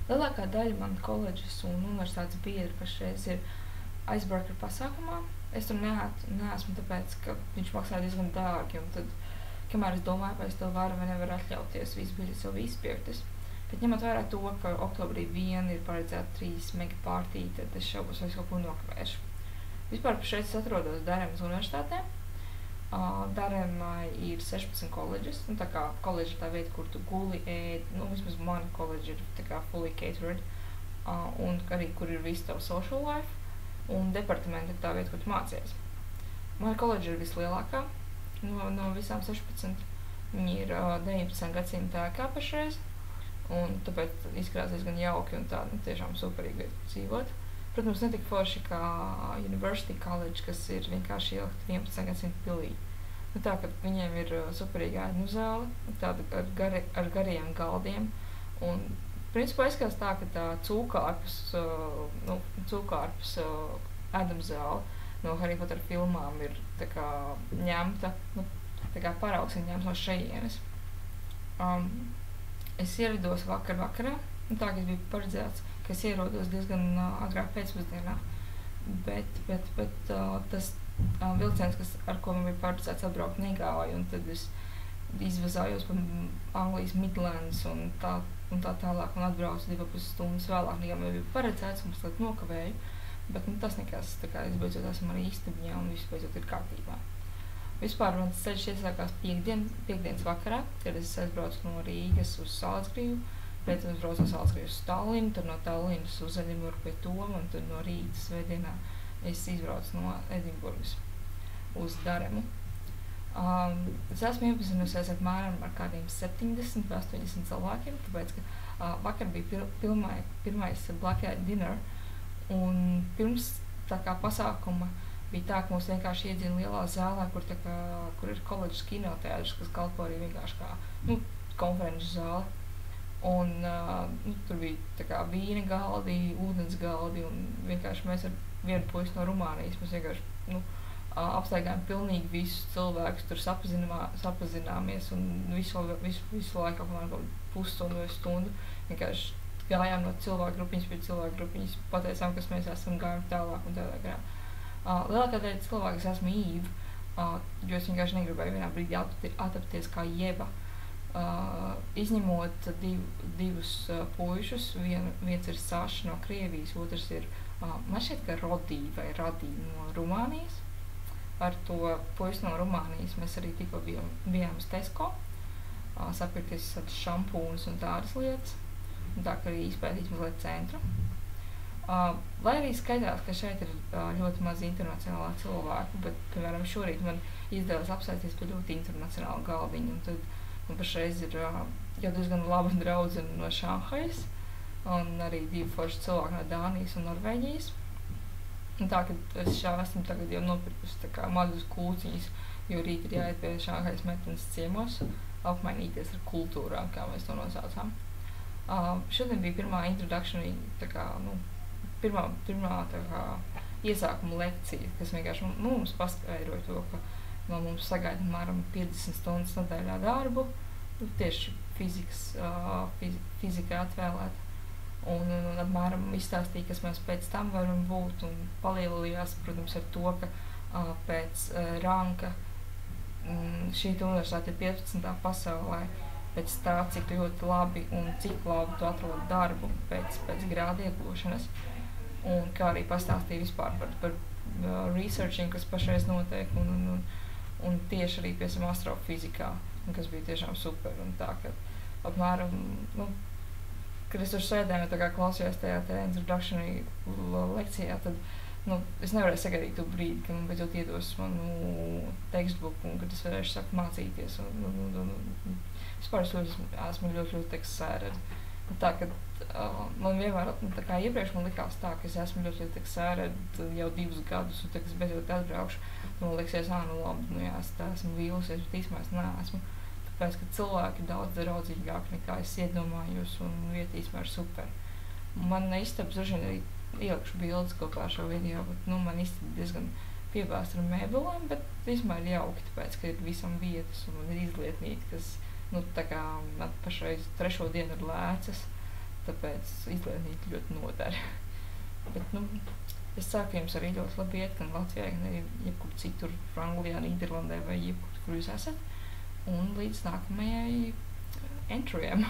Lielākā daļa man koledžas un universitātes biedri pašreiz ir Icebreaker pasākumā. Es tur neesmu tāpēc, ka viņš maksā diezgan dārgi, un tad, kamēr es domāju, vai es to varu vai nevaru atļauties, visi biļetes jau izpirktas. Bet ņemot vērā to, ka oktobrī vien ir paredzēta 3 mega partija, tad es šaubos, vai es kaut ko nokavēšu. Vispār pašreiz es atrodos Daremas universitātē. Daremai ir 16 koledžas, un tā kā koledža ir tā vieta, kur tu guli, ēd, vismaz mana koledža ir tā kā fully catered, un arī kur ir viss tava social life, un departamenta ir tā vieta, kur tu mācies. Mana koledža ir vislielākā no visām 16. Viņi ir 19. gadsimta ēkā pašreiz, un tāpēc izskatās diezgan jauki un tā tiešām superīgi vieta dzīvot. Protams, ne tik forši kā University College, kas ir vienkārši ielikt 11. gadsimta pilī. Tā, ka viņiem ir superīga ēdnu zāle, tāda ar gariem galdiem, un principā izskatās tā, ka tā cūkārpus ēdamzāle no Harry Potter filmām ir tā kā ņemta, tā kā paraugs ir ņemts no šejienes. Es ierados vakarā, tā, ka es biju paredzēts, ka es ierodos diezgan agrāk pēcpusdienā, bet tas vilciens, ar ko man bija paredzēts atbraukt, negāja, un tad es izvazājos pa Anglijas Midlands un tā tālāk, un atbraucu 2,5 stundas vēlāk, nekā man bija paredzēts, un es tad nokavēju, bet tas nekas, tā kā es beidzot esmu arī istabiņā, un viss beidzot ir kārtībā. Vispār mans ceļš iesākās piekdienas vakarā, kad es aizbraucu no Rīgas uz Salcgrīvu, pēc tam es braucu no Salcgrīvas uz Tallinu, tad no Tallinas uz Edinburgu pie Toma, un tad no rīta svētdienā es izbraucu no Edinburgas uz Daremu. Es esmu iepazinusies apmēram ar kādiem 70 vai 80 cilvēkiem, tāpēc, ka vakar bija pirmais Black Eyed Dinner, un pirms tā kā pasākuma bija tā, ka mūs vienkārši iedzina lielā zālē, kur ir koledžas kinoteātris, kas kalpo arī vienkārši kā konferenču zāle. Un tur bija tā kā vīna galdi, ūdens galdi, un vienkārši mēs ar vienu puisi no Rumānijas, mēs vienkārši apstaigājām pilnīgi visus cilvēkus, tur sapazināmies, un visu laiku apmēram pusstundu vai stundu vienkārši gājām no cilvēku grupiņas pie cilvēku grupiņas, pateicām, kas mēs esam, gājām tālāk un tādā garā. Lielākā daļa cilvēku es esmu Īva, jo es vienkārši negribēju vienā brīdī attapties kā Jeva. Izņemot divus puišus, viens ir Saša no Krievijas, otrs ir, man šķiet, ka Rodī vai Radī no Rumānijas. Ar to puisi no Rumānijas mēs arī tikko bijām uz Tesco, sapirkties šampūnus un tādas lietas, un tā, ka arī izpētīt mazliet centru. Lai arī skaitās, ka šeit ir ļoti maz internacionālā cilvēku, bet, piemēram, šorīt man izdevās apsēsties pie ļoti internacionāla galdiņa, un tad man pašreiz ir jau diezgan laba draudzene no Šanhajas, un arī 2 forši cilvēki no Dānijas un Norvēģijas. Un tā, ka es esmu tagad jau nopirkusi tā kā mazus kūciņus, jo rīt ir jāiet pie Šanhajas meitenes ciemos, apmainīties ar kultūrām, kā mēs to nosaucām. Šodien bija pirmā introductionī, tā kā, pirmā tā kā iesākuma lekcija, kas vienkārši mums paskaidroja to, ka no mums sagaida apmēram 50 stundas nedēļā darbu, tieši fizika atvēlēta, un apmēram izstāstīja, kas mēs pēc tam varam būt, un palielījās, protams, ar to, ka pēc ranka šī universitāte ir 15. pasaulē, pēc tā, cik ļoti labi un cik labi tu atrod darbu pēc grāda iegūšanas, un kā arī pastāstīja vispār par researching, kas pašreiz notiek, un tieši arī pie astrofizikā, kas bija tiešām super, un tā, ka apmēram, kad es tur sēdēju, tā kā klausījos tajā introductionary lekcijā, tad, es nevarēju sagaidīt to brīdi, ka man beidzot iedos manu textbook, un kad es varēšu sākt mācīties, un vispār es esmu ļoti excited. Tā, ka man vienmēr, tā kā iepriekš man likās tā, ka es esmu ļoti excited jau 2 gadus, un tad, kad es beidzot atbraukšu, man liksies, labi, jā, es tā esmu vīlusies, bet īstenībā es neesmu. Tāpēc, ka cilvēki ir daudz draudzīgāki nekā es iedomājos, un vieta īstenībā ir super. Man istabas droši vien arī ielikšu bildes kopā ar šo video, bet, man istaba diezgan piebāsta ar mēbelēm, bet īstenībā ir jauki, tāpēc, ka ir visam vietas, un man ir izlietnīti, kas, tā kā man pašreiz 3. dienu ir lēcas, tāpēc izglītība ļoti nodara. Bet, es ceru, ka jums arī ļoti labi iet, gan Latvijā, gan arī jebkur citur, Anglijā, Nīderlandē vai jebkur, kur jūs esat. Un līdz nākamajai entryiem.